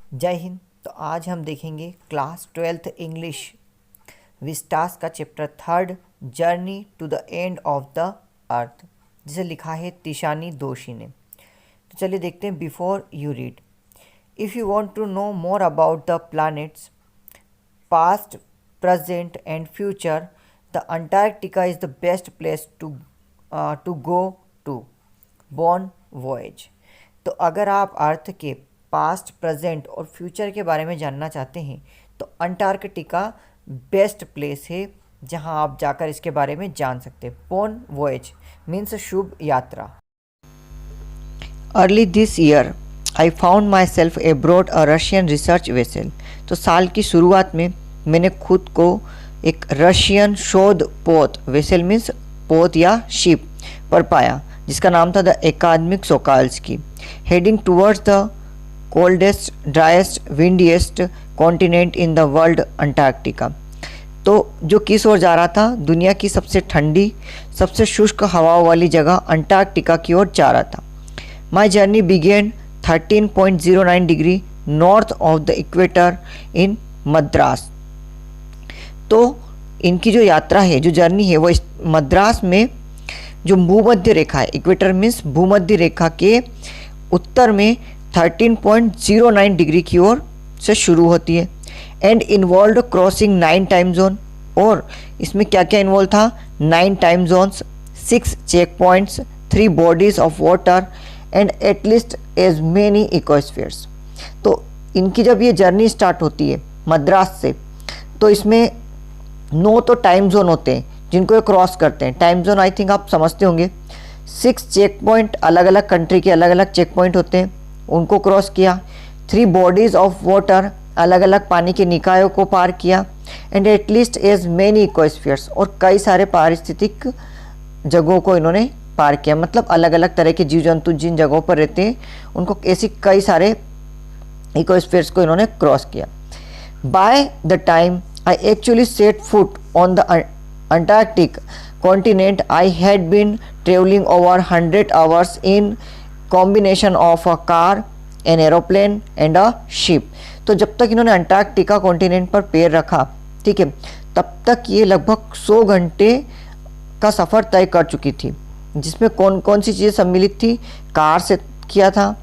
जय हिंद। तो आज हम देखेंगे क्लास 12th इंग्लिश विस्टास का chapter 3 journey to the end of the earth, जिसे लिखा है तिशानी दोषी ने। तो चलिए देखते हैं। Before you read, if you want to know more about the planet's past, present and future, the Antarctica is the best place to go to bon voyage. तो अगर आप अर्थ के पास्ट, प्रेजेंट और फ्यूचर के बारे में जानना चाहते हैं तो अंटार्कटिका बेस्ट प्लेस है जहां आप जाकर इसके बारे में जान सकते हैं। बॉन वॉयज मीन्स शुभ यात्रा। Early this year I found my self abroad a Russian research vessel. तो साल की शुरुआत में मैंने खुद को एक रशियन शोध पोत, वेसल मीन्स पोत या शिप, पर पाया जिसका नाम था the Akademik Shokalskiy, heading towards the coldest, driest, windiest continent in the world, Antarctica. तो जो किस ओर जा रहा था? दुनिया की सबसे ठंडी, सबसे शुष्क हवाओं वाली जगह अंटार्कटिका की ओर जा रहा था। My journey began 13.09 degree north of the equator in Madras. तो इनकी जो यात्रा है, जो जर्नी है, वो मद्रास में जो भूमध्य रेखा है, इक्वेटर मीन्स भूमध्य रेखा के उत्तर में 13.09 डिग्री की ओर से शुरू होती है। And involved crossing 9 time zones. और इसमें क्या क्या इन्वॉल्व था? 9 time zones, 6 check points, 3 bodies of water and at least as many ecospheres. तो इनकी जब ये जर्नी स्टार्ट होती है मद्रास से, तो इसमें 9 तो टाइम जोन होते हैं जिनको ये क्रॉस करते हैं। टाइम जोन आई थिंक आप समझते होंगे। 6 चेक पॉइंट, अलग अलग कंट्री के अलग अलग चेक पॉइंट होते हैं, उनको क्रॉस किया। 3 बॉडीज ऑफ वाटर, अलग अलग पानी के निकायों को पार किया। एंड एटलीस्ट एज मेनी इकोस्फीयर्स, और कई सारे पारिस्थितिक जगहों को इन्होंने पार किया। मतलब अलग अलग तरह के जीव जंतु जिन जगहों पर रहते हैं उनको, ऐसी कई सारे इकोस्फीयर्स को इन्होंने क्रॉस किया। By the time I actually set foot on the Antarctic continent, I had been traveling over 100 hours in combination of a car, an aeroplane and a ship। तो जब तक इन्होंने अंटार्कटिका कॉन्टिनेंट पर पैर रखा, ठीक है, तब तक ये लगभग 100 घंटे का सफ़र तय कर चुकी थी, जिसमें कौन कौन सी चीज़ें सम्मिलित थी? कार से किया था,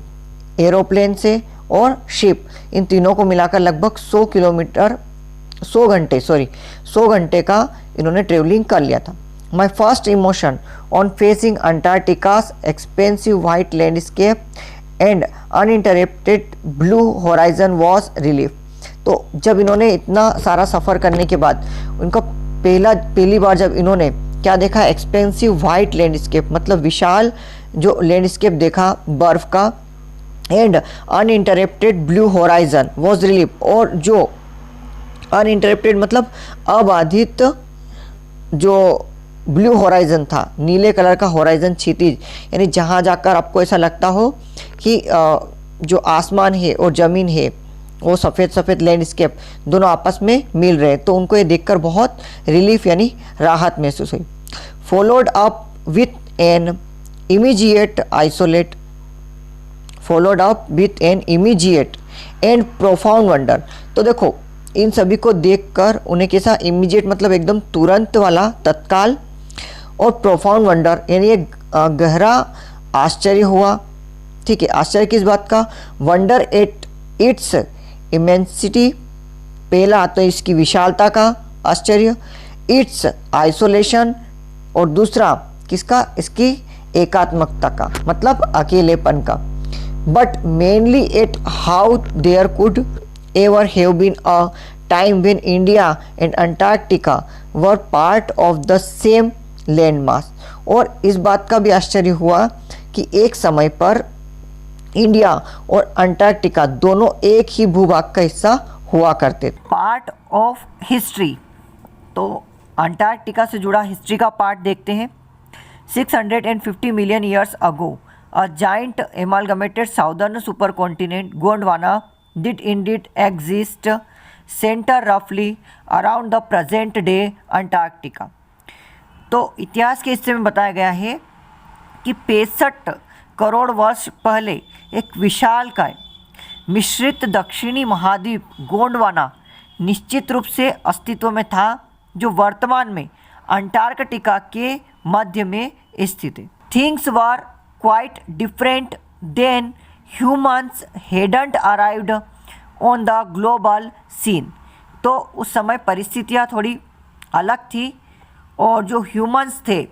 एरोप्लेन से और शिप। इन तीनों को मिलाकर लगभग 100 घंटे का इन्होंने ट्रेवलिंग कर लिया था। My first emotion on facing Antarctica's expensive white landscape and uninterrupted blue horizon was relief. तो जब इन्होंने इतना सारा सफ़र करने के बाद उनका पहली बार जब इन्होंने क्या देखा? एक्सपेंसिव वाइट लैंडस्केप, मतलब विशाल जो लैंडस्केप देखा बर्फ़ का। And uninterrupted blue horizon was relief, और जो अनइंटरप्टेड मतलब अबाधित जो ब्लू होराइजन था, नीले कलर का होराइजन क्षितिज, यानी जहाँ जाकर आपको ऐसा लगता हो कि जो आसमान है और ज़मीन है वो सफ़ेद सफ़ेद लैंडस्केप दोनों आपस में मिल रहे हैं। तो उनको ये देखकर बहुत रिलीफ यानी राहत महसूस हुई। Followed up with an immediate and profound wonder. तो देखो, इन सभी को देखकर उन्हें कैसा? इमीडिएट मतलब एकदम तुरंत वाला, तत्काल, और प्रोफाउंड वंडर यानी एक गहरा आश्चर्य हुआ। ठीक है, आश्चर्य किस बात का? वंडर एट इट्स इमेंसिटी, पहला तो इसकी विशालता का आश्चर्य, इट्स आइसोलेशन, और दूसरा किसका? इसकी एकात्मकता का, मतलब अकेलेपन का। But mainly at how there could ever have been a time when India and Antarctica were part of the same landmass। और इस बात का भी आश्चर्य हुआ कि एक समय पर इंडिया और अंटार्कटिका दोनों एक ही भूभाग का हिस्सा हुआ करते थे। पार्ट ऑफ हिस्ट्री, तो अंटार्कटिका से जुड़ा हिस्ट्री का पार्ट देखते हैं। 650 million years ago a giant amalgamated southern supercontinent Gondwana did indeed exist, center roughly around the present day Antarctica। तो इतिहास के हिस्से में बताया गया है कि 65 करोड़ वर्ष पहले एक विशालकाय मिश्रित दक्षिणी महाद्वीप गोंडवाना निश्चित रूप से अस्तित्व में था, जो वर्तमान में अंटार्कटिका के मध्य में स्थित है। Things were quite different then humans hadn't arrived on the global scene. तो उस समय परिस्थितियाँ थोड़ी अलग थी और जो ह्यूमंस थे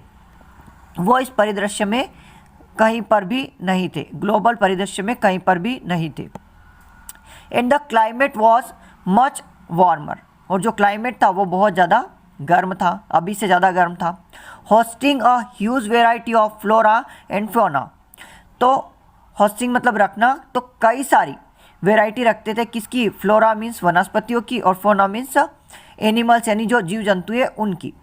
वो इस परिदृश्य में कहीं पर भी नहीं थे, ग्लोबल परिदृश्य में कहीं पर भी नहीं थे। And the climate was much warmer, और जो क्लाइमेट था वो बहुत ज़्यादा गर्म था, अभी से ज़्यादा गर्म था। Hosting a huge variety of flora and fauna. तो होस्टिंग मतलब रखना, तो कई सारी वेराइटी रखते थे किसकी? फ्लोरा मीन्स वनस्पतियों की और फोना मीन्स एनिमल्स यानी जो जीव जंतु है उनकी।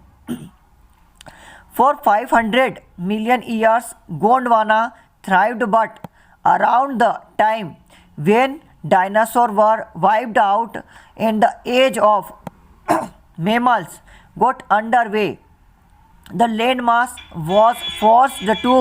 For 500 million years, Gondwana thrived, but around the time when dinosaurs were wiped out and the age of mammals got underway, the landmass was forced to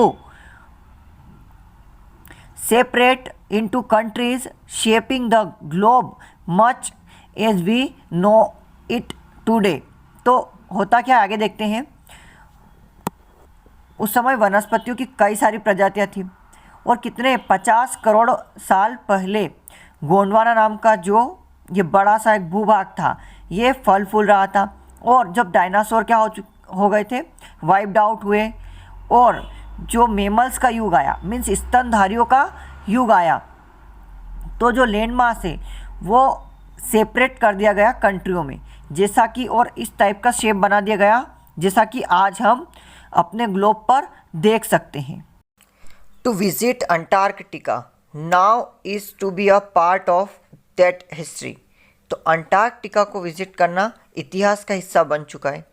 separate into countries, shaping the globe much as we know it today. तो होता क्या, आगे देखते हैं। उस समय वनस्पतियों की कई सारी प्रजातियां थी और कितने 50 करोड़ साल पहले गोंडवाना नाम का जो ये बड़ा सा एक भूभाग था ये फल फूल रहा था। और जब डायनासोर क्या हो गए थे, वाइप्ड आउट हुए, और जो मेमल्स का युग आया मीन्स स्तनधारियों का युग आया, तो जो लैंड मास है वो सेपरेट कर दिया गया कंट्रियों में, जैसा कि और इस टाइप का शेप बना दिया गया जैसा कि आज हम अपने ग्लोब पर देख सकते हैं। To visit Antarctica now is to be a part of that history. तो अंटार्कटिका को विजिट करना इतिहास का हिस्सा बन चुका है।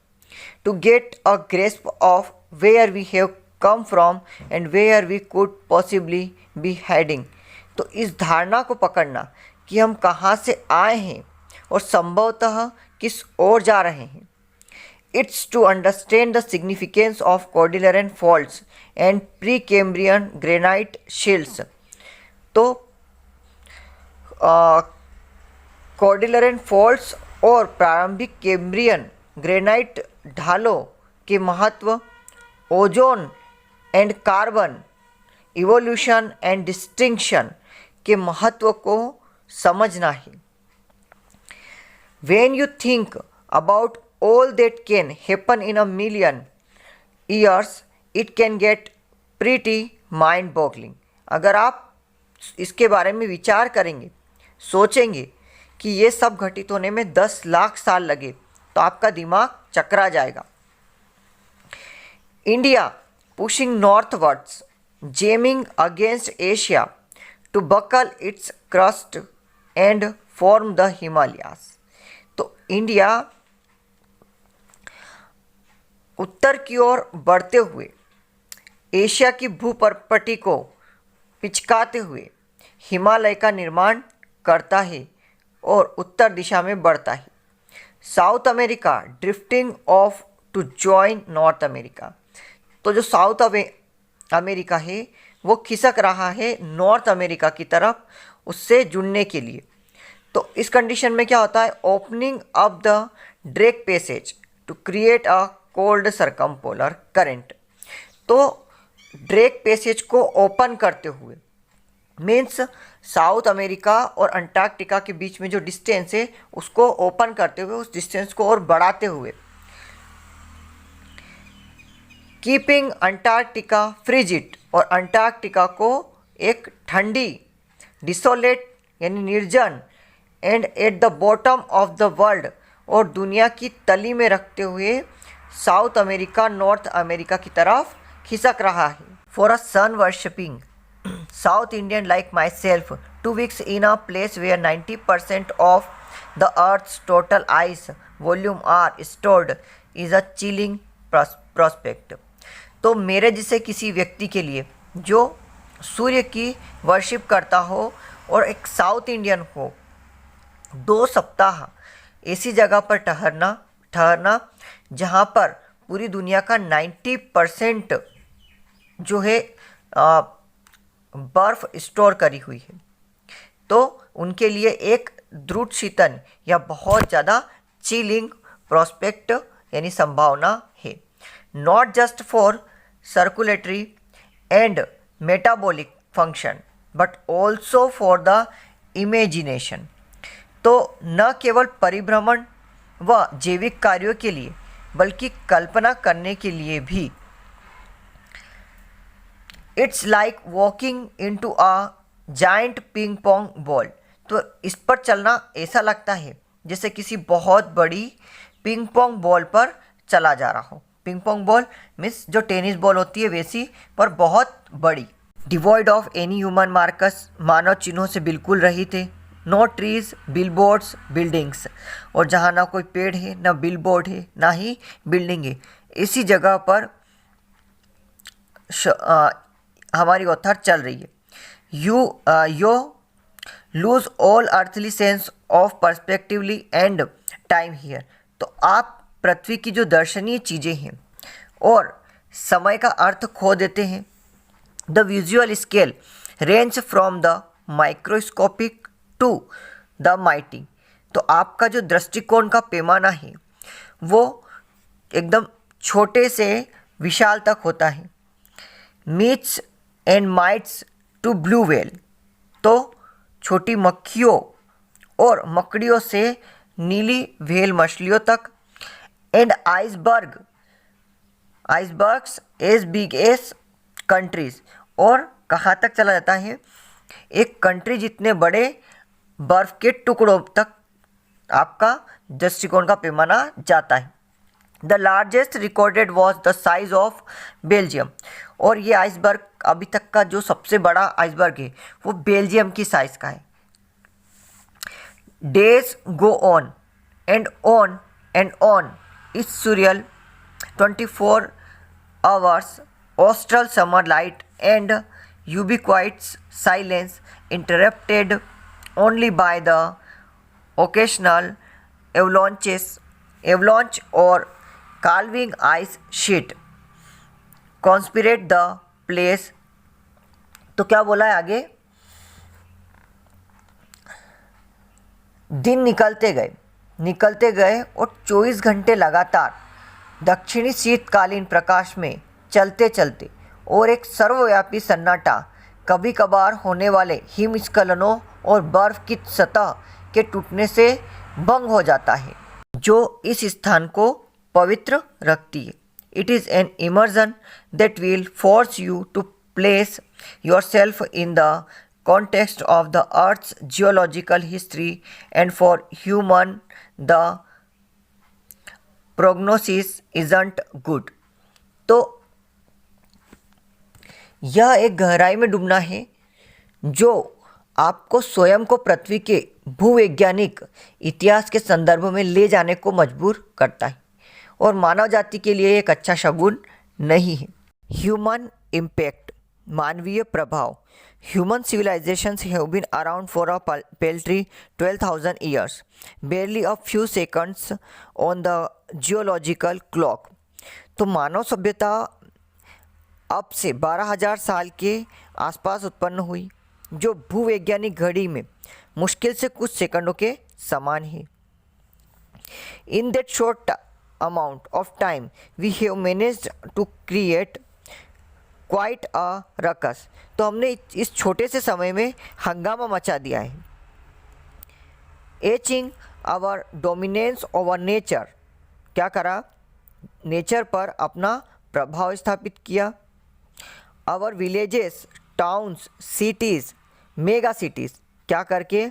To get a grasp of where we have come from and where we could possibly be heading. तो इस धारणा को पकड़ना कि हम कहाँ से आए हैं और संभवतः किस ओर जा रहे हैं। It's to understand the significance of Cordilleran faults and Precambrian granite shields. तो कॉर्डिलरन फॉल्ट्स और प्रारंभिक कैम्ब्रियन ग्रेनाइट ढालों के महत्व, ozone and carbon evolution and distinction के महत्व को समझना है। When you think about all that can happen in a million years, it can get pretty mind boggling. अगर आप इसके बारे में विचार करेंगे, सोचेंगे कि ये सब घटित होने में 10 लाख साल लगे, तो आपका दिमाग चकरा जाएगा। India pushing northwards, jamming against Asia to buckle its crust and form the Himalayas. तो इंडिया उत्तर की ओर बढ़ते हुए एशिया की भूपटपटी को पिचकाते हुए हिमालय का निर्माण करता है और उत्तर दिशा में बढ़ता है। South America drifting off to join North America. तो जो साउथ अमेरिका है वो खिसक रहा है नॉर्थ अमेरिका की तरफ उससे जुड़ने के लिए। तो इस कंडीशन में क्या होता है, opening up the Drake Passage to create a cold circumpolar current. तो ड्रेक पैसेज को ओपन करते हुए मीन्स साउथ अमेरिका और अंटार्कटिका के बीच में जो डिस्टेंस है उसको ओपन करते हुए, उस डिस्टेंस को और बढ़ाते हुए, कीपिंग अंटार्कटिका फ्रिजिड, और अंटार्कटिका को एक ठंडी, डिसोलेट यानी निर्जन, and at the bottom of the world, और दुनिया की तली में रखते हुए साउथ अमेरिका नॉर्थ अमेरिका की तरफ खिसक रहा है। For a sun worshipping South Indian like myself 2 weeks in a place where 90% of the earth's total ice volume are stored is a chilling prospect. तो मेरे जैसे किसी व्यक्ति के लिए जो सूर्य की वर्शिप करता हो और एक साउथ इंडियन हो, 2 सप्ताह ऐसी जगह पर ठहरना जहाँ पर पूरी दुनिया का 90% जो है बर्फ़ स्टोर करी हुई है, तो उनके लिए एक द्रुत शीतन या बहुत ज़्यादा चिलिंग प्रोस्पेक्ट यानी संभावना है। Not just for circulatory and metabolic function but also for the imagination. तो न केवल परिभ्रमण व जैविक कार्यों के लिए बल्कि कल्पना करने के लिए भी। It's like walking into a giant ping pong ball. तो इस पर चलना ऐसा लगता है जैसे किसी बहुत बड़ी पिंग पोंग बॉल पर चला जा रहा हो। पिंग पोंग बॉल मीन्स जो टेनिस बॉल होती है वैसी, पर बहुत बड़ी। Devoid of any human marks, मानव चिन्हों से बिल्कुल रहित है। नो ट्रीज, बिलबोर्ड्स, बिल्डिंग्स, और जहाँ ना कोई पेड़ है, ना बिलबोर्ड है, ना ही बिल्डिंग है, इसी जगह पर हमारी ऑथर चल रही है। You lose all earthly sense of perspectively and time here. तो आप पृथ्वी की जो दर्शनीय चीज़ें हैं और समय का अर्थ खो देते हैं। The visual scale range from the microscopic to the mighty. तो आपका जो दृष्टिकोण का पैमाना है वो एकदम छोटे से विशाल तक होता है। Mites and mites to blue whale. तो छोटी मक्खियों और मकड़ियों से नीली व्हेल मछलियों तक। And icebergs as big as countries. और कहाँ तक चला जाता है, एक कंट्री जितने बड़े बर्फ के टुकड़ों तक आपका दृष्टिकोण का पैमाना जाता है। The largest recorded was the size of Belgium. और ये आइसबर्ग अभी तक का जो सबसे बड़ा आइसबर्ग है वो बेल्जियम की साइज का है। Days go on and on and on. It's surreal 24 hours austral summer light and ubiquitous silence interrupted only by the occasional avalanche or calving ice sheet conspirate the place। तो क्या बोला है आगे, दिन निकलते गए और 24 घंटे लगातार दक्षिणी शीतकालीन प्रकाश में चलते चलते और एक सर्वव्यापी सन्नाटा कभी कभार होने वाले हिमस्खलनों और बर्फ की सतह के टूटने से भंग हो जाता है, जो इस स्थान को पवित्र रखती है। It is an immersion that will force you to place yourself in the context of the earth's geological history and for human the prognosis isn't good। तो यह एक गहराई में डूबना है जो आपको स्वयं को पृथ्वी के भूवैज्ञानिक इतिहास के संदर्भ में ले जाने को मजबूर करता है और मानव जाति के लिए एक अच्छा शगुन नहीं है। ह्यूमन इम्पैक्ट, मानवीय प्रभाव। Human civilizations have been around for a paltry 12,000 years, barely a few seconds on the geological clock। तो मानव सभ्यता अब से 12,000 साल के आसपास उत्पन्न हुई, जो भूवैज्ञानिक घड़ी में मुश्किल से कुछ सेकंडों के समान है। In that short amount of time, we have managed to create quite a ruckus. तो हमने इस छोटे से समय में हंगामा मचा दिया है। Etching our dominance over nature. क्या करा, नेचर पर अपना प्रभाव स्थापित किया। Our villages, towns, cities, mega cities. क्या करके,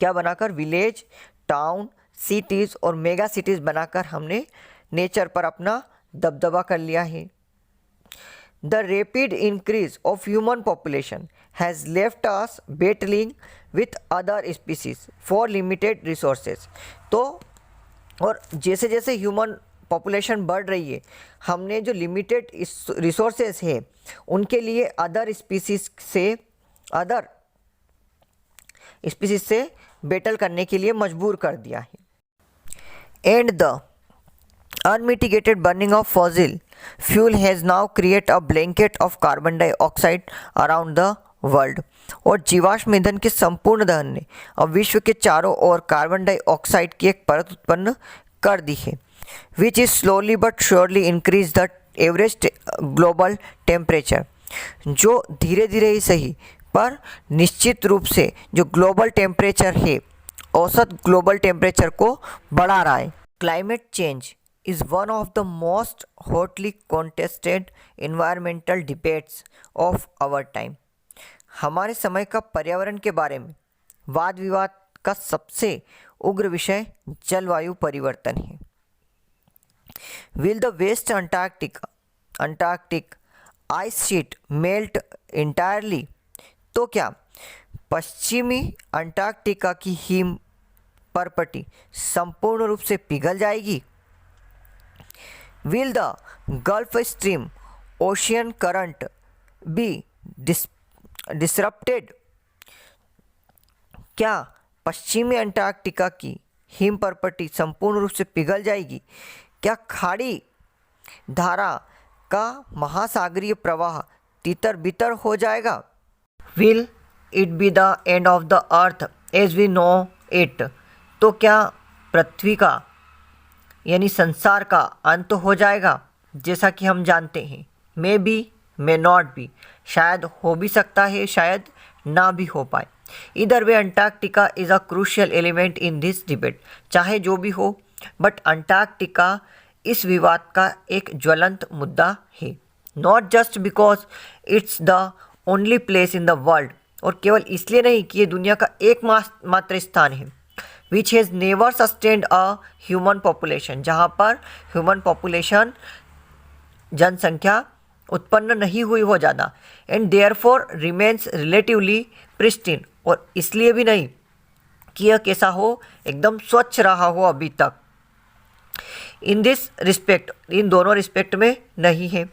क्या बनाकर, विलेज, टाउन, सिटीज़ और मेगा सिटीज़ बनाकर हमने नेचर पर अपना दबदबा कर लिया है। The rapid increase of human population has left us battling with other species for limited resources। तो और जैसे जैसे ह्यूमन पॉपुलेशन बढ़ रही है, हमने जो लिमिटेड रिसोर्सेज है उनके लिए अदर स्पीसीज से बैटल करने के लिए मजबूर कर दिया है। And the unmitigated burning of fossil fuel has now created a blanket of carbon dioxide around the world. और जीवाश्म ईंधन के संपूर्ण दहन ने अब विश्व के चारों ओर कार्बन डाइऑक्साइड की एक परत उत्पन्न कर दी है, which is slowly but surely increase the average global temperature, जो धीरे धीरे ही सही पर निश्चित रूप से जो ग्लोबल टेम्परेचर है, औसत ग्लोबल टेम्परेचर को बढ़ा रहा है। Climate change is one of the most hotly contested environmental debates of our time। हमारे समय का पर्यावरण के बारे में वाद विवाद का सबसे उग्र विषय जलवायु परिवर्तन है। Will the West Antarctic ice sheet melt entirely? तो क्या पश्चिमी अंटार्कटिका की हिम परपटी संपूर्ण रूप से पिघल जाएगी? Will the Gulf Stream ocean current be disrupted? क्या पश्चिमी अंटार्कटिका की हिम परपटी संपूर्ण रूप से पिघल जाएगी? क्या खाड़ी धारा का महासागरीय प्रवाह तितर बितर हो जाएगा? Will it be the end of the earth as we know it? तो क्या पृथ्वी का यानी संसार का अंत हो जाएगा जैसा कि हम जानते हैं? May be, may not be, शायद हो भी सकता है, शायद ना भी हो पाए। Either way Antarctica is a crucial element in this debate. चाहे जो भी हो, बट अंटार्कटिका इस विवाद का एक ज्वलंत मुद्दा है। Not just because it's the only place in the world, और केवल इसलिए नहीं कि ये दुनिया का एकमात्र स्थान है which has never sustained a human population, जहाँ पर ह्यूमन पॉपुलेशन जनसंख्या उत्पन्न नहीं हुई हो ज़्यादा, and therefore remains relatively pristine, और इसलिए भी नहीं कि यह कैसा हो, एकदम स्वच्छ रहा हो अभी तक। इन दिस रिस्पेक्ट, इन दोनों रिस्पेक्ट में नहीं है।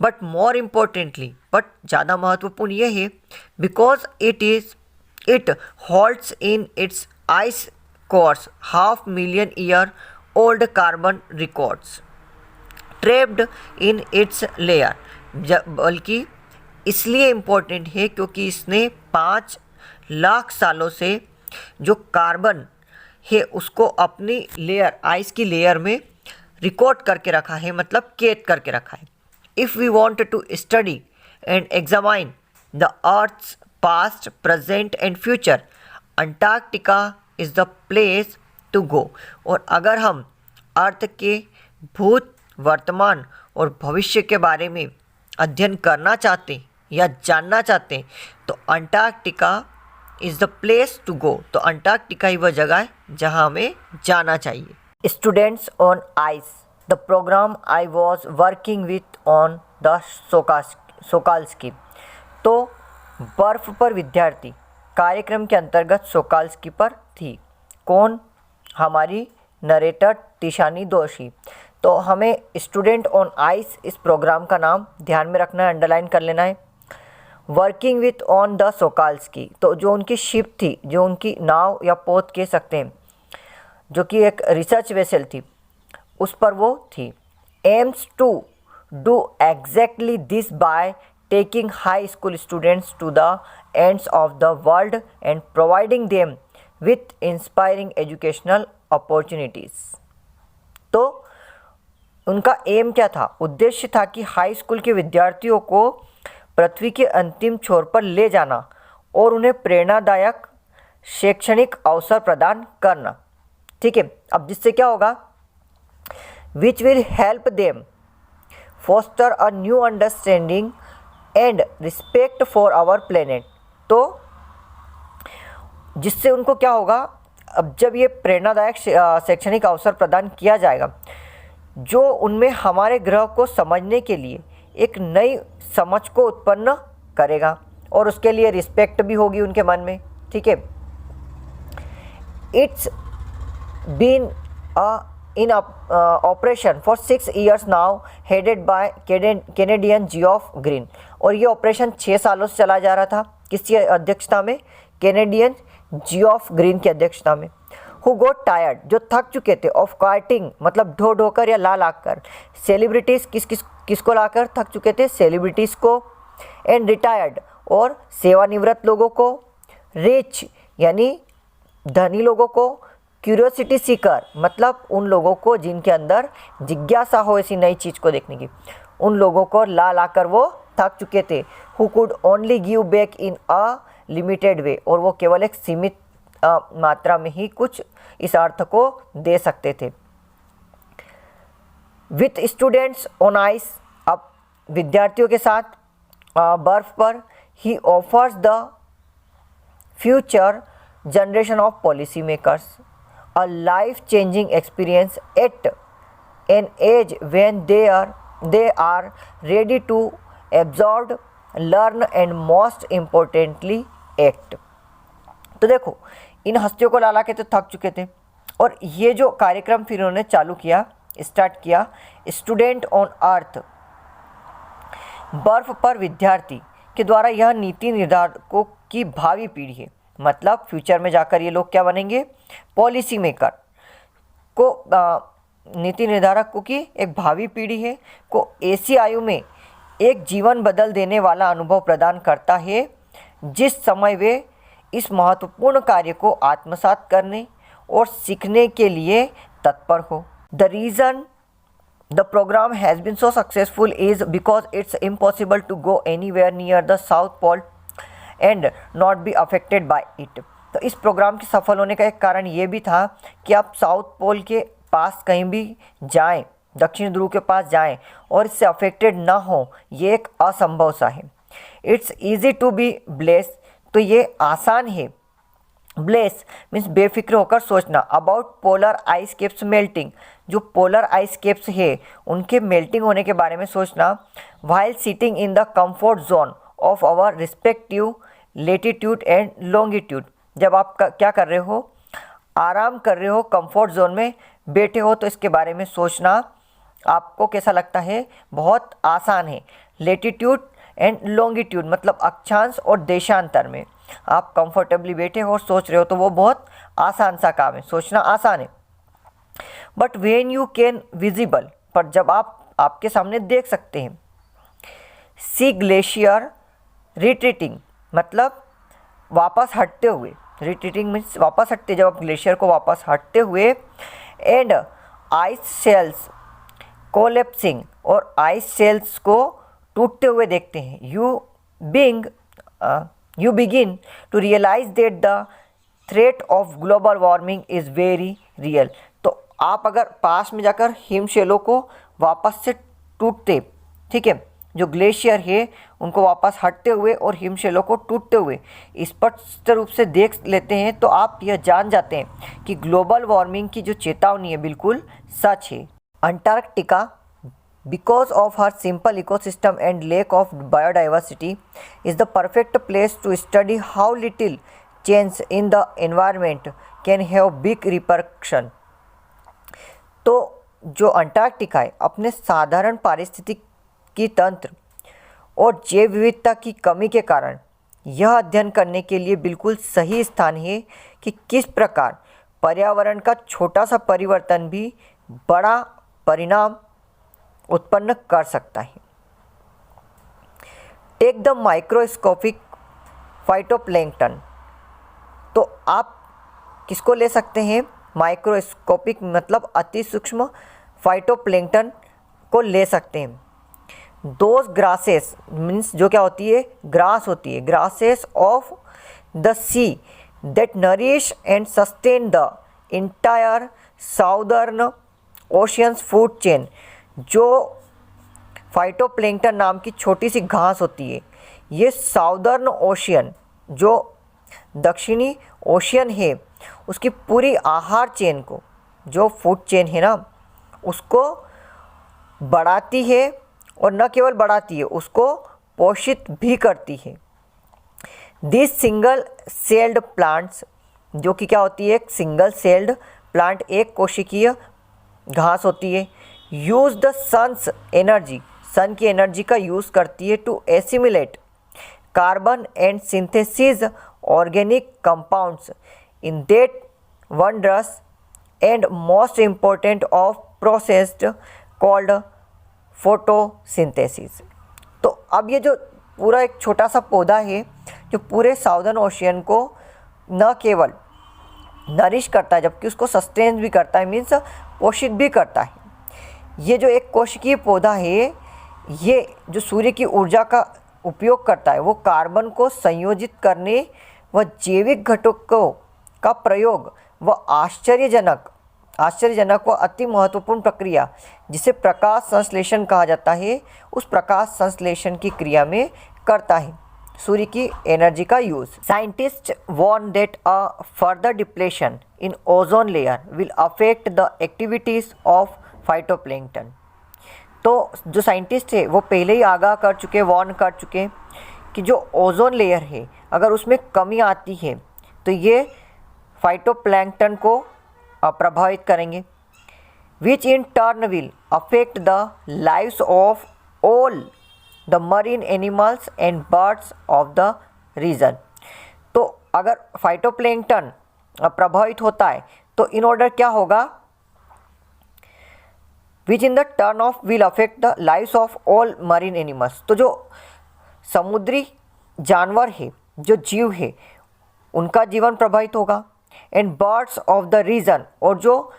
बट मोर इम्पोर्टेंटली, बट ज़्यादा महत्वपूर्ण ये है, because it holds in its ice course 500,000 year old carbon records trapped in its layer। बल्कि इसलिए इम्पोर्टेंट है क्योंकि इसने 5 लाख सालों से जो कार्बन है उसको अपनी लेयर, आइस की लेयर में रिकॉर्ड करके रखा है, मतलब कैद करके रखा है। If we want to study and examine the earth's past, present and future, Antarctica is the place to go. और अगर हम अर्थ के भूत, वर्तमान और भविष्य के बारे में अध्ययन करना चाहते हैं या जानना चाहते हैं तो Antarctica is the place to go. तो अंटार्कटिका ही वह जगह है जहां हमें जाना चाहिए। Students on ice, the program I was working with on the Sokalski. तो बर्फ पर विद्यार्थी कार्यक्रम के अंतर्गत सोकाल्स्की पर थी। कौन? हमारी नरेटर टिशानी दोषी। तो हमें स्टूडेंट ऑन आइस इस प्रोग्राम का नाम ध्यान में रखना है, अंडरलाइन कर लेना है। Working with on the Sokalski, तो जो उनकी शिप थी, जो उनकी नाव या पोत कह सकते हैं, जो कि एक रिसर्च वेसल थी, उस पर वो थी। Aims to do exactly this by taking high school students to the ends of the world and providing them with inspiring educational opportunities। तो उनका एम क्या था? उद्देश्य था कि हाई स्कूल के विद्यार्थियों को पृथ्वी के अंतिम छोर पर ले जाना और उन्हें प्रेरणादायक शैक्षणिक अवसर प्रदान करना। ठीक है, अब जिससे क्या होगा? Which will help them foster a new understanding and respect for our planet. तो जिससे उनको क्या होगा? अब जब ये प्रेरणादायक शैक्षणिक अवसर प्रदान किया जाएगा, जो उनमें हमारे ग्रह को समझने के लिए एक नई समझ को उत्पन्न करेगा और उसके लिए रिस्पेक्ट भी होगी उनके मन में। ठीक है, it's been in operation for 6 years now headed by Canadian Geoff Green। और ये ऑपरेशन 6 सालों से चला जा रहा था। किसकी अध्यक्षता में? कैनेडियन जियोफ ग्रीन की अध्यक्षता में। हु गोट टायर्ड, जो थक चुके थे, ऑफ कार्टिंग मतलब ढो ढोकर या ला लाकर, सेलिब्रिटीज़ किसको लाकर थक चुके थे? सेलिब्रिटीज़ को, एंड रिटायर्ड और सेवानिवृत्त लोगों को, रिच यानी धनी लोगों को, क्यूरियोसिटी सीकर मतलब उन लोगों को जिनके अंदर जिज्ञासा हो ऐसी नई चीज़ को देखने की, उन लोगों को ला कर वो थक चुके थे। Who could only give back in a limited way, और वो केवल एक सीमित मात्रा में ही कुछ इस अर्थ को दे सकते थे। विथ स्टूडेंट्स ऑन आइस, अब विद्यार्थियों के साथ बर्फ पर, he offers the future generation of policy makers a life changing experience at an age when they are ready to absorb, learn and most importantly act। तो देखो, इन हस्तियों को ला के तो थक चुके थे, और ये जो कार्यक्रम फिर उन्होंने चालू किया, स्टार्ट किया, स्टूडेंट ऑन अर्थ, बर्फ पर विद्यार्थी के द्वारा यह नीति निर्धारकों की भावी पीढ़ी है। मतलब फ्यूचर में जाकर ये लोग क्या बनेंगे, पॉलिसी मेकर को, नीति निर्धारकों की एक भावी पीढ़ी है, को ऐसी आयु में एक जीवन बदल देने वाला अनुभव प्रदान करता है जिस समय वे इस महत्वपूर्ण कार्य को आत्मसात करने और सीखने के लिए तत्पर हो। The reason the program has been so successful is because it's impossible to go anywhere near the South Pole and not be affected by it। तो इस प्रोग्राम के सफल होने का एक कारण ये भी था कि आप साउथ पोल के पास कहीं भी जाएं, दक्षिण ध्रुव के पास जाएं और इससे अफेक्टेड ना हो, ये एक असंभव सा है। It's easy to be blasé, तो ये आसान है। ब्लेस मीन्स बेफिक्र होकर सोचना। About polar ice caps melting, जो पोलर आइस कैप्स है उनके मेल्टिंग होने के बारे में सोचना। While sitting in the comfort zone of our respective latitude and longitude, जब आप क्या कर रहे हो, आराम कर रहे हो, कंफर्ट जोन में बैठे हो, तो इसके बारे में सोचना आपको कैसा लगता है, बहुत आसान है। लेटीट्यूड एंड लॉन्गिट्यूड मतलब अक्षांश और देशांतर में आप कंफर्टेबली बैठे हो और सोच रहे हो, तो वो बहुत आसान सा काम है, सोचना आसान है। But when you can visible, पर जब आप आपके सामने देख सकते हैं। सी ग्लेशियर रिट्रीटिंग मतलब वापस हटते हुए, रिट्रीटिंग मीन्स वापस हटते, जब आप ग्लेशियर को वापस हटते हुए। एंड आइस शेल्स कोलेप्सिंग, और आइस शेल्स को टूटते हुए देखते हैं। you begin to realize that the threat of global warming is very real। तो आप अगर पास में जाकर हिमशैलों को वापस से टूटते, ठीक है, जो ग्लेशियर है उनको वापस हटते हुए और हिमशैलों को टूटते हुए स्पष्ट रूप से देख लेते हैं, तो आप यह जान जाते हैं कि ग्लोबल वार्मिंग की जो चेतावनी है बिल्कुल सच है। Antarctica because of her simple ecosystem and lack of biodiversity is the perfect place to study how little change in the environment can have big repercussion। तो जो अंटार्कटिका है अपने साधारण पारिस्थितिकी तंत्र और जैव विविधता की कमी के कारण यह अध्ययन करने के लिए बिल्कुल सही स्थान है कि किस प्रकार पर्यावरण का छोटा सा परिवर्तन भी बड़ा परिणाम उत्पन्न कर सकता है। टेक द माइक्रोस्कोपिक फाइटोप्लैंक्टन, तो आप किसको ले सकते हैं, माइक्रोस्कोपिक मतलब अति सूक्ष्म फाइटोप्लैंक्टन को ले सकते हैं। दोज ग्रासेस मीन्स जो क्या होती है, ग्रास होती है, grasses of the see that nourish and sustain the entire southern oceans food chain. जो फाइटोप्लैंक्टन नाम की छोटी सी घास होती है, ये साउदर्न ओशियन जो दक्षिणी ओशियन है उसकी पूरी आहार चेन को, जो फूड चेन है ना, उसको बढ़ाती है, और न केवल बढ़ाती है उसको पोषित भी करती है। दिस सिंगल सेल्ड प्लांट्स, जो कि क्या होती है, एक सिंगल सेल्ड प्लांट, एक कोशिकीय घास होती है। Use the sun's energy, sun की एनर्जी का यूज़ करती है to assimilate carbon and synthesise organic compounds in that wondrous and most important of processed called photosynthesis. तो अब ये जो पूरा एक छोटा सा पौधा है जो पूरे साउदर्न ओशियन को न केवल नरिश करता है जबकि उसको सस्टेन भी करता है, मीन्स पोषित भी करता है। ये जो एक कोशिकीय पौधा है, ये जो सूर्य की ऊर्जा का उपयोग करता है वो कार्बन को संयोजित करने व जैविक घटकों का प्रयोग व आश्चर्यजनक व अति महत्वपूर्ण प्रक्रिया जिसे प्रकाश संश्लेषण कहा जाता है, उस प्रकाश संश्लेषण की क्रिया में करता है सूर्य की एनर्जी का use. Scientist warn that a further depletion in ozone layer will affect the activities of phytoplankton. तो जो साइंटिस्ट है वो पहले ही आगाह कर चुके, वार्न कर चुके कि जो ओजोन लेयर है अगर उसमें कमी आती है तो ये फाइटोप्लैंक्टन को प्रभावित करेंगे, which in turn will affect the lives of all the marine animals and birds of the region. तो अगर फाइटोप्लैंक्टन प्रभावित होता है तो इन ऑर्डर क्या होगा, which in the turn of will affect the lives of all marine animals. तो जो समुद्री जानवर है, जो जीव है, उनका जीवन प्रभावित होगा, and birds of the region, और जो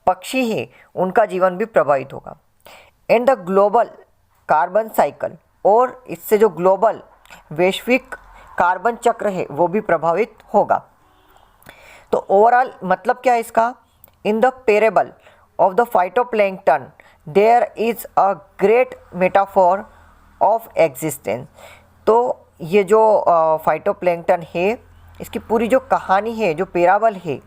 पक्षी है उनका जीवन भी प्रभावित होगा, and the global carbon cycle, और इससे जो ग्लोबल वैश्विक कार्बन चक्र है वो भी प्रभावित होगा। तो ओवरऑल मतलब क्या है इसका, in the parable of the phytoplankton there is a great metaphor of existence। तो ये जो फाइटोप्लैंक्टन है इसकी पूरी जो कहानी है, जो पेराबल है,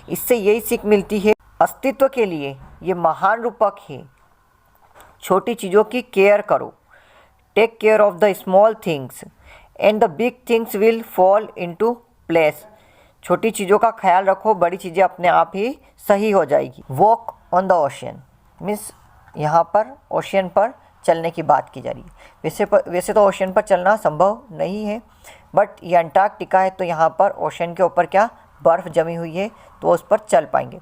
इससे यही सीख मिलती है अस्तित्व के लिए ये महान रूपक है। छोटी चीज़ों की केयर करो, take care of the small things and the big things will fall into place. छोटी चीज़ों का ख्याल रखो, बड़ी चीज़ें अपने आप ही सही हो जाएगी। Walk on the ocean means यहाँ पर ओशियन पर चलने की बात की जा रही है। वैसे तो ओशियन पर चलना संभव नहीं है, बट ये अंटार्कटिका है तो यहाँ पर ओशियन के ऊपर क्या बर्फ़ जमी हुई है तो उस पर चल पाएंगे।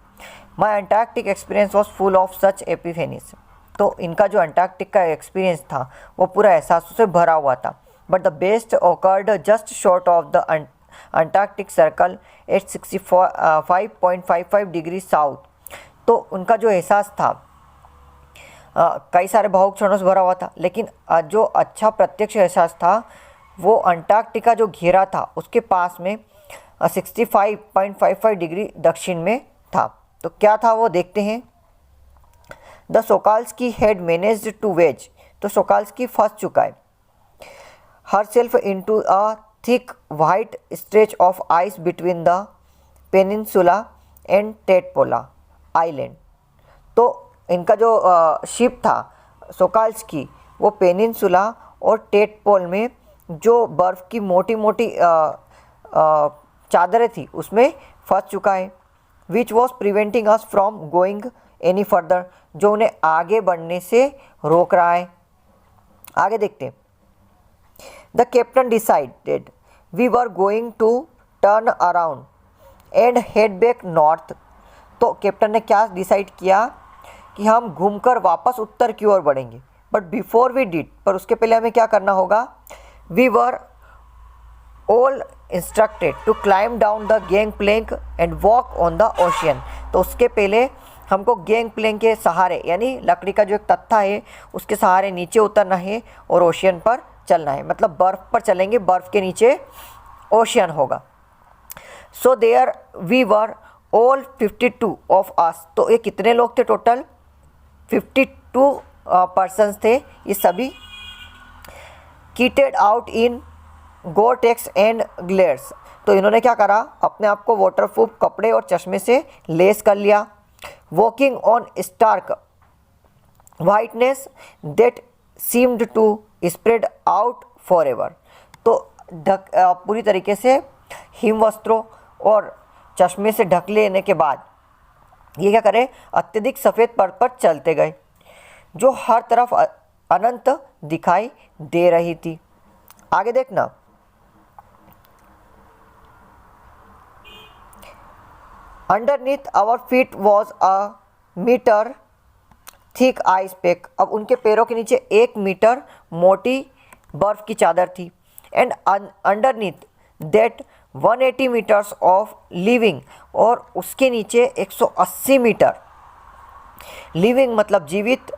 My Antarctic experience was full of such epiphanies. तो इनका जो अंटार्कटिक का एक्सपीरियंस था वो पूरा एहसासों से भरा हुआ था। But the best occurred just short of the Antarctic circle eight 65.55 degree south. तो उनका जो एहसास था कई सारे भावुक क्षणों से भरा हुआ था, लेकिन जो अच्छा प्रत्यक्ष एहसास था वो अंटार्कटिका जो घेरा था उसके पास में 65.55 डिग्री दक्षिण में था। तो क्या था वो देखते हैं। The Sokalski had managed to wedge. तो सोकाल्स्की फंस चुका है herself into a thick white stretch of ice between the peninsula and Tetpola island. तो इनका जो शिप था सोकाल्स्की वो पेनिनसुला और टेटपोल में जो बर्फ़ की मोटी मोटी चादरें थी उसमें फंस चुका है, which was preventing us from going any further, जो उन्हें आगे बढ़ने से रोक रहा है। आगे देखते हैं। The captain decided we were going to turn around and head back north. तो कैप्टन ने क्या डिसाइड किया कि हम घूमकर वापस उत्तर की ओर बढ़ेंगे, बट बिफोर वी डिड, पर उसके पहले हमें क्या करना होगा। We were all instructed to climb down the gangplank and walk on the ocean. तो उसके पहले हमको गैंग प्लैंक के सहारे यानी लकड़ी का जो एक तख्ता है उसके सहारे नीचे उतरना है और ओशियन पर चलना है, मतलब बर्फ़ पर चलेंगे, बर्फ़ के नीचे ओशियन होगा। So there we were all 52 of us. तो ये कितने लोग थे टोटल, 52 पर्सन्स थे ये सभी, kitted out in Goretex and glares. तो इन्होंने क्या करा, अपने आप को वाटरप्रूफ कपड़े और चश्मे से लेस कर लिया। Walking on stark whiteness that seemed to spread out forever. तो पूरी तरीके से हिम वस्त्रों और चश्मे से ढक लेने के बाद ये क्या करे, अत्यधिक सफ़ेद पर्वत पर चलते गए जो हर तरफ अनंत दिखाई दे रही थी। आगे देखना। Underneath our feet was a metre thick ice pack. अब उनके पैरों के नीचे 1 मीटर मोटी बर्फ़ की चादर थी। And underneath that 180 metres of living, और उसके नीचे 180 मीटर लिविंग मतलब जीवित,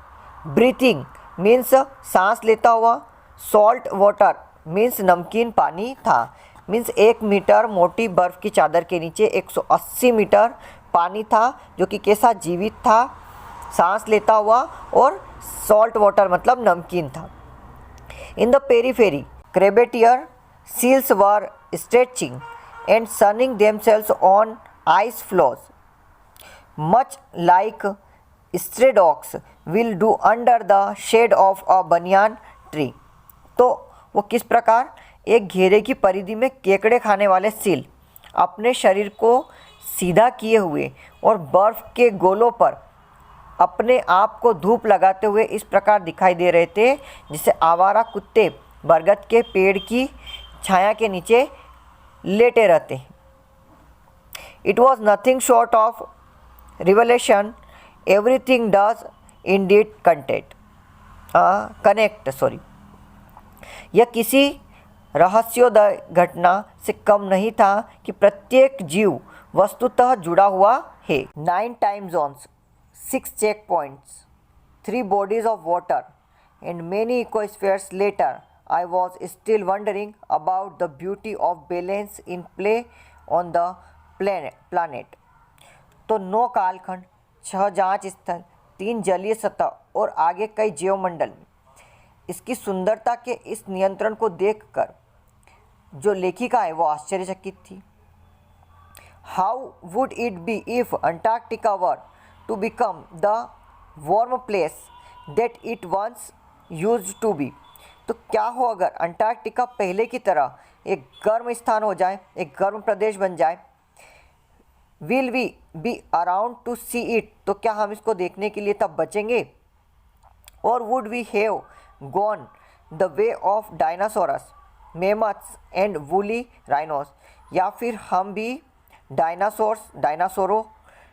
ब्रीथिंग मीन्स सांस लेता हुआ, सॉल्ट वाटर मीन्स नमकीन पानी था। मीन्स 1 मीटर मोटी बर्फ़ की चादर के नीचे 180 मीटर पानी था, जो कि कैसा, जीवित था, सांस लेता हुआ, और सॉल्ट वाटर मतलब नमकीन था। In the periphery crabeater seals were stretching and sunning themselves on ice floes, much like stray dogs will do under the shade of a banyan tree। तो वो किस प्रकार एक घेरे की परिधि में केकड़े खाने वाले सील अपने शरीर को सीधा किए हुए और बर्फ़ के गोलों पर अपने आप को धूप लगाते हुए इस प्रकार दिखाई दे रहे थे, जिसे आवारा कुत्ते बरगद के पेड़ की छाया के नीचे लेटे रहते हैं। It was nothing short of revelation, everything does Indeed connect. यह किसी रहस्योदय घटना से कम नहीं था कि प्रत्येक जीव वस्तुतः जुड़ा हुआ है। 9 time zones, 6 check points, 3 bodies of water and many ecospheres later I was still wondering about the beauty of balance in play on the planet। तो 9 कालखंड, 6 जांच स्थल, 3 जलीय सतह और आगे कई जीवमंडल में इसकी सुंदरता के इस नियंत्रण को देखकर जो लेखिका है वो आश्चर्यचकित थी। How would it be if Antarctica were to become the warm place that it once used to be? तो क्या हो अगर अंटार्कटिका पहले की तरह एक गर्म स्थान हो जाए, एक गर्म प्रदेश बन जाए। Will we be around to see it, तो क्या हम इसको देखने के लिए तब बचेंगे। और would we have gone the way of dinosaurs, mammoths and woolly rhinos, या फिर हम भी डायनासोरों,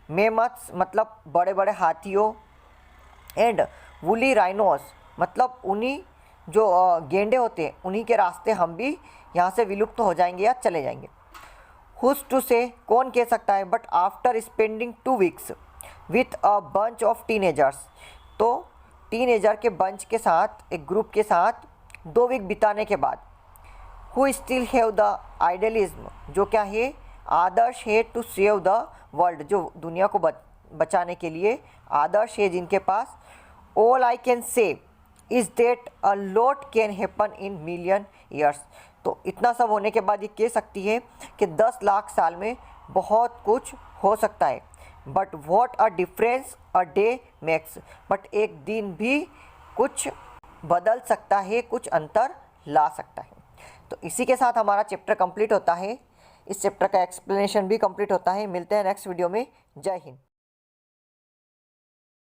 मेमथ्स मतलब बड़े बड़े हाथियों, एंड वूली राइनोस मतलब उन्हीं जो गेंडे होते हैं उन्हीं के रास्ते हम भी यहाँ से विलुप्त हो जाएंगे या चले जाएंगे। हुज टू से, कौन कह सकता है। But after spending 2 weeks with a bunch of teenagers, तो टीनेजर के बंच के साथ, एक ग्रुप के साथ 2 वीक बिताने के बाद, who still have the idealism, जो क्या है, आदर्श है, टू सेव द वर्ल्ड, जो दुनिया को बचाने के लिए आदर्श है जिनके पास। All I can say is that a lot can happen in million years, तो इतना सब होने के बाद ये कह सकती है कि 10 लाख साल में बहुत कुछ हो सकता है। But what a difference a day makes, but एक दिन भी कुछ बदल सकता है, कुछ अंतर ला सकता है। तो इसी के साथ हमारा चैप्टर कंप्लीट होता है, इस चैप्टर का एक्सप्लेनेशन भी कंप्लीट होता है। मिलते हैं नेक्स्ट वीडियो में। जय हिंद।